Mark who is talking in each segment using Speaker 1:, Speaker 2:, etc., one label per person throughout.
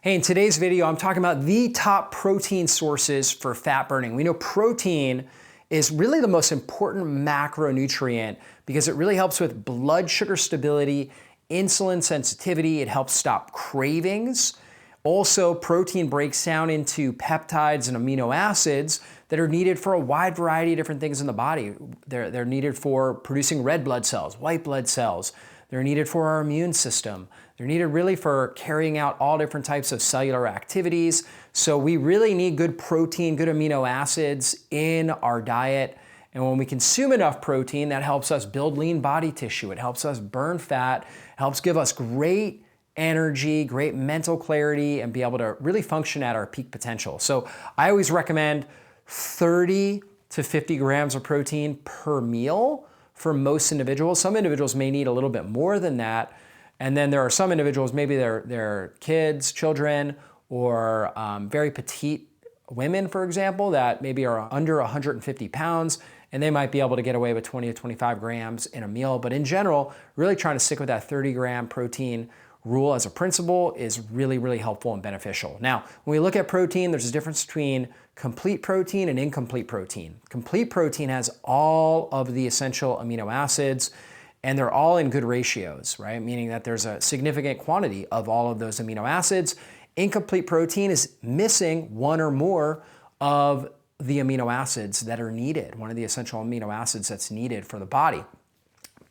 Speaker 1: Hey, in today's video, I'm talking about the top protein sources for fat burning. We know protein is really the most important macronutrient because it really helps with blood sugar stability, insulin sensitivity. It helps stop cravings. Also, protein breaks down into peptides and amino acids that are needed for a wide variety of different things in the body. They're needed for producing red blood cells, white blood cells. They're needed for our immune system. They're needed really for carrying out all different types of cellular activities. So we really need good protein, good amino acids in our diet. And when we consume enough protein, that helps us build lean body tissue. It helps us burn fat, helps give us great energy, great mental clarity, and be able to really function at our peak potential. So I always recommend 30 to 50 grams of protein per meal for most individuals. Some individuals may need a little bit more than that. And then there are some individuals, maybe they're kids, children, or very petite women, for example, that maybe are under 150 pounds, and they might be able to get away with 20 to 25 grams in a meal. But in general, really trying to stick with that 30-gram protein rule as a principle is really, really helpful and beneficial. Now, when we look at protein, there's a difference between complete protein and incomplete protein. Complete protein has all of the essential amino acids, and they're all in good ratios, right? Meaning that there's a significant quantity of all of those amino acids. Incomplete protein is missing one or more of the amino acids that are needed, one of the essential amino acids that's needed for the body.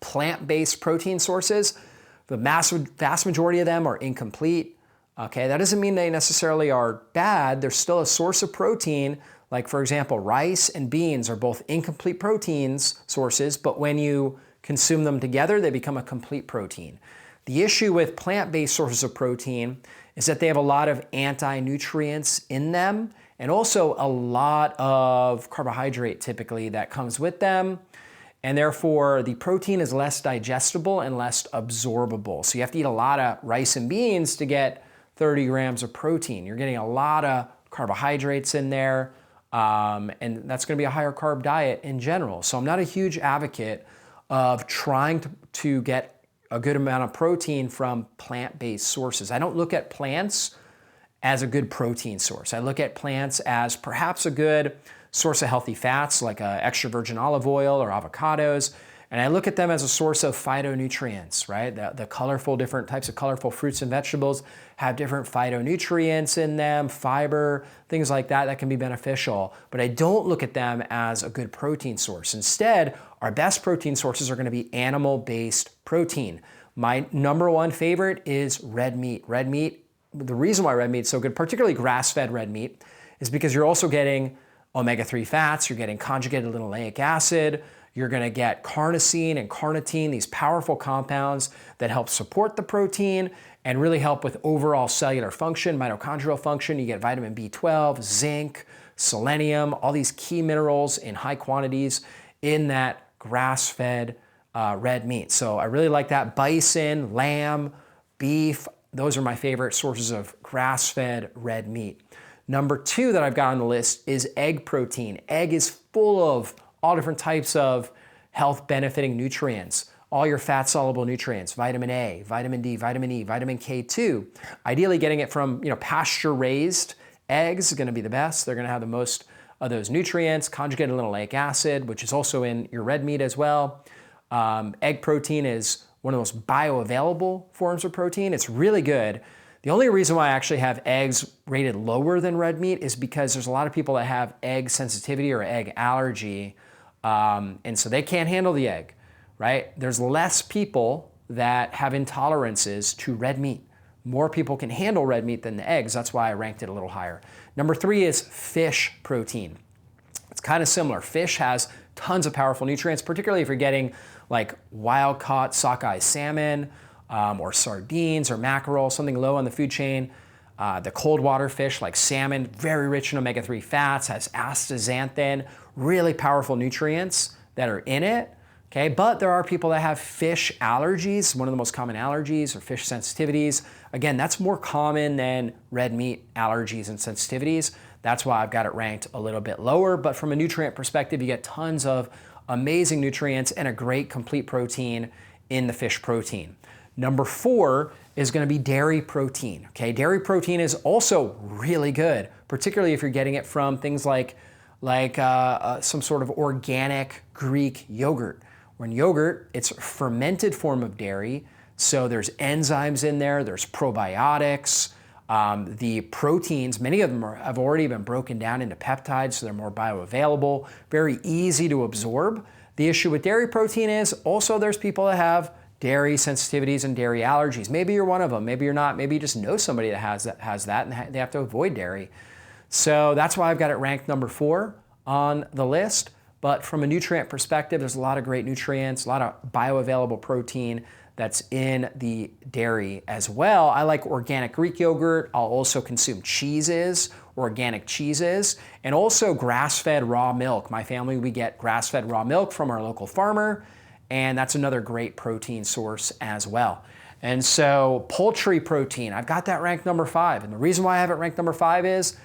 Speaker 1: Plant-based protein sources, the vast majority of them are incomplete. Okay, that doesn't mean they necessarily are bad. They're still a source of protein. Like, for example, rice and beans are both incomplete proteins sources, but when you consume them together, they become a complete protein. The issue with plant-based sources of protein is that they have a lot of anti-nutrients in them and also a lot of carbohydrate typically that comes with them. And therefore, the protein is less digestible and less absorbable. So you have to eat a lot of rice and beans to get 30 grams of protein. You're getting a lot of carbohydrates in there, and that's going to be a higher carb diet in general. So I'm not a huge advocate of trying to get a good amount of protein from plant-based sources. I don't look at plants as a good protein source. I look at plants as perhaps a good source of healthy fats like extra virgin olive oil or avocados. And I look at them as a source of phytonutrients, right? The colorful, different types of colorful fruits and vegetables have different phytonutrients in them, fiber, things like that that can be beneficial. But I don't look at them as a good protein source. Instead, our best protein sources are going to be animal-based protein. My number one favorite is red meat. Red meat, the reason why red meat is so good, particularly grass-fed red meat, is because you're also getting omega-3 fats, you're getting conjugated linoleic acid, you're going to get carnosine and carnitine, these powerful compounds that help support the protein and really help with overall cellular function, mitochondrial function. You get vitamin B12, zinc, selenium, all these key minerals in high quantities in that grass-fed red meat. So I really like that. Bison, lamb, beef, those are my favorite sources of grass-fed red meat. Number two that I've got on the list is egg protein. Egg is full of all different types of health benefiting nutrients, all your fat soluble nutrients, vitamin A, vitamin D, vitamin E, vitamin K2. Ideally getting it from pasture raised eggs is going to be the best. They're going to have the most of those nutrients. Conjugated linoleic acid, which is also in your red meat as well. Egg protein is one of the most bioavailable forms of protein. It's really good. The only reason why I actually have eggs rated lower than red meat is because there's a lot of people that have egg sensitivity or egg allergy, and so they can't handle the egg, right? There's less people that have intolerances to red meat. More people can handle red meat than the eggs. That's why I ranked it a little higher. Number three is fish protein. It's kind of similar. Fish has tons of powerful nutrients, particularly if you're getting like wild-caught sockeye salmon, or sardines or mackerel, something low on the food chain. The cold water fish like salmon, very rich in omega-3 fats, has astaxanthin, really powerful nutrients that are in it. Okay, but there are people that have fish allergies, one of the most common allergies, or fish sensitivities. Again, that's more common than red meat allergies and sensitivities. That's why I've got it ranked a little bit lower, but from a nutrient perspective, you get tons of amazing nutrients and a great complete protein in the fish protein. Number 4 is going to be dairy protein. Okay, dairy protein is also really good, particularly if you're getting it from things like some sort of organic Greek yogurt. When yogurt, it's a fermented form of dairy, so there's enzymes in there, there's probiotics. The proteins, many of them have already been broken down into peptides, so they're more bioavailable, very easy to absorb. The issue with dairy protein is also there's people that have dairy sensitivities and dairy allergies. Maybe you're one of them, maybe you're not, maybe you just know somebody that has that and they have to avoid dairy. So that's why I've got it ranked number 4 on the list. But from a nutrient perspective, there's a lot of great nutrients, a lot of bioavailable protein that's in the dairy as well. I like organic Greek yogurt. I'll also consume cheeses, organic cheeses, and also grass-fed raw milk. My family, we get grass-fed raw milk from our local farmer, and that's another great protein source as well. And so poultry protein, I've got that ranked number 5. And the reason why I have it ranked number 5 is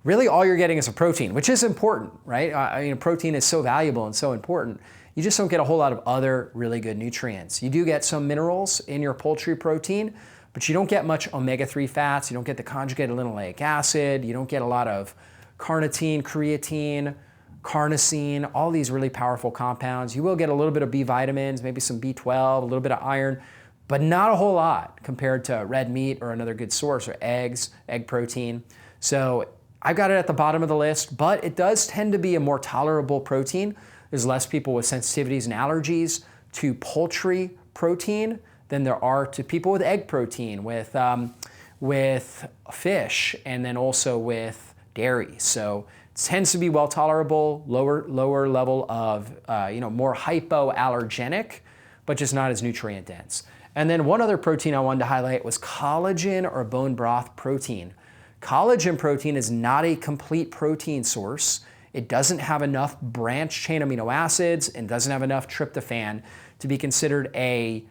Speaker 1: really all you're getting is a protein, which is important, right? Protein is so valuable and so important. You just don't get a whole lot of other really good nutrients. You do get some minerals in your poultry protein, but you don't get much omega-3 fats. You don't get the conjugated linoleic acid. You don't get a lot of carnitine, creatine, carnosine, all these really powerful compounds. You will get a little bit of B vitamins, maybe some B12, a little bit of iron, but not a whole lot compared to red meat or another good source, or eggs, egg protein. So I've got it at the bottom of the list, but it does tend to be a more tolerable protein. There's less people with sensitivities and allergies to poultry protein than there are to people with egg protein, with fish, and then also with dairy. So it tends to be well tolerable, lower level of, more hypoallergenic, but just not as nutrient dense. And then one other protein I wanted to highlight was collagen or bone broth protein. Collagen protein is not a complete protein source. It doesn't have enough branched chain amino acids and doesn't have enough tryptophan to be considered a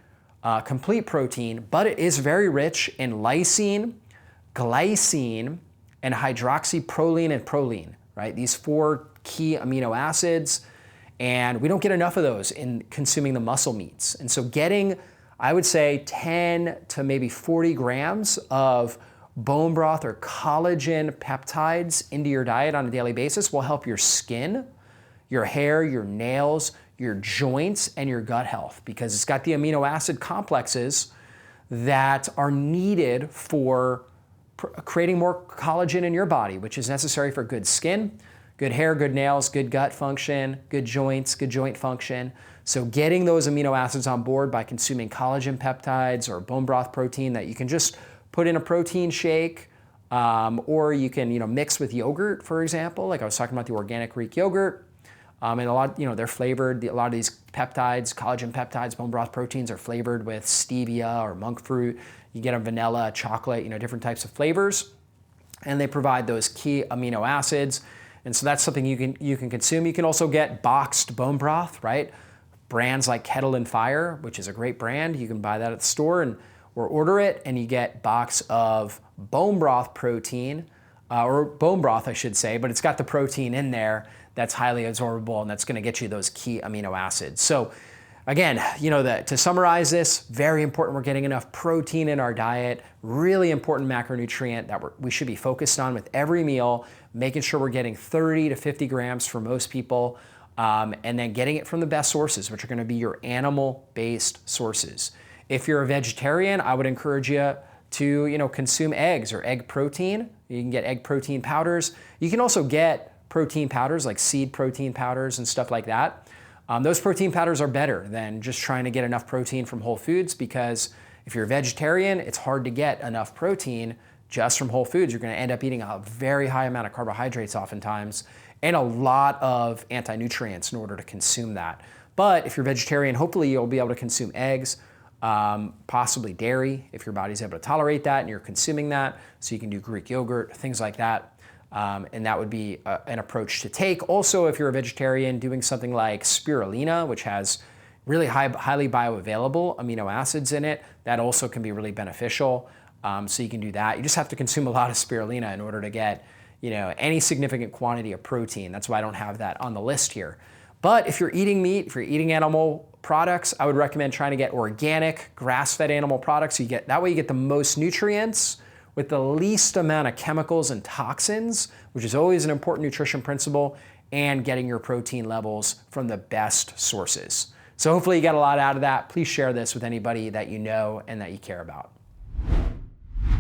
Speaker 1: complete protein, but it is very rich in lysine, glycine, and hydroxyproline and proline, right? These 4 key amino acids, and we don't get enough of those in consuming the muscle meats. And so getting, I would say, 10 to maybe 40 grams of bone broth or collagen peptides into your diet on a daily basis will help your skin, your hair, your nails, your joints, and your gut health, because it's got the amino acid complexes that are needed for creating more collagen in your body, which is necessary for good skin, good hair, good nails, good gut function, good joints, good joint function. So getting those amino acids on board by consuming collagen peptides or bone broth protein that you can just put in a protein shake, or you can mix with yogurt, for example. Like I was talking about the organic Greek yogurt, and a lot they're flavored. A lot of these peptides, collagen peptides, bone broth proteins are flavored with stevia or monk fruit. You get them vanilla, chocolate, different types of flavors, and they provide those key amino acids. And so that's something you can consume. You can also get boxed bone broth, right? Brands like Kettle and Fire, which is a great brand. You can buy that at the store or order it, and you get box of bone broth protein, or bone broth, I should say, but it's got the protein in there that's highly absorbable, and that's gonna get you those key amino acids. So again, to summarize this, very important we're getting enough protein in our diet, really important macronutrient that we should be focused on with every meal, making sure we're getting 30 to 50 grams for most people, and then getting it from the best sources, which are gonna be your animal-based sources. If you're a vegetarian, I would encourage you to consume eggs or egg protein. You can get egg protein powders. You can also get protein powders like seed protein powders and stuff like that. Those protein powders are better than just trying to get enough protein from whole foods, because if you're a vegetarian, it's hard to get enough protein just from whole foods. You're going to end up eating a very high amount of carbohydrates oftentimes and a lot of anti-nutrients in order to consume that. But if you're vegetarian, hopefully you'll be able to consume eggs, possibly dairy if your body's able to tolerate that and you're consuming that. So you can do Greek yogurt, things like that. And that would be an approach to take. Also, if you're a vegetarian, doing something like spirulina, which has really highly bioavailable amino acids in it, that also can be really beneficial. So you can do that. You just have to consume a lot of spirulina in order to get any significant quantity of protein. That's why I don't have that on the list here. But if you're eating meat, if you're eating animal products, I would recommend trying to get organic, grass-fed animal products. That way you get the most nutrients with the least amount of chemicals and toxins, which is always an important nutrition principle, and getting your protein levels from the best sources. So hopefully you got a lot out of that. Please share this with anybody that you know and that you care about.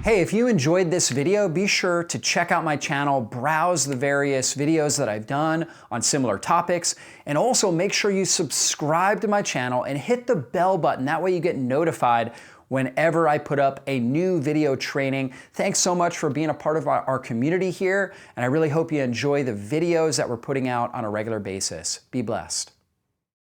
Speaker 1: Hey, if you enjoyed this video, be sure to check out my channel, browse the various videos that I've done on similar topics, and also make sure you subscribe to my channel and hit the bell button. That way you get notified whenever I put up a new video training. Thanks so much for being a part of our community here, and I really hope you enjoy the videos that we're putting out on a regular basis. Be blessed.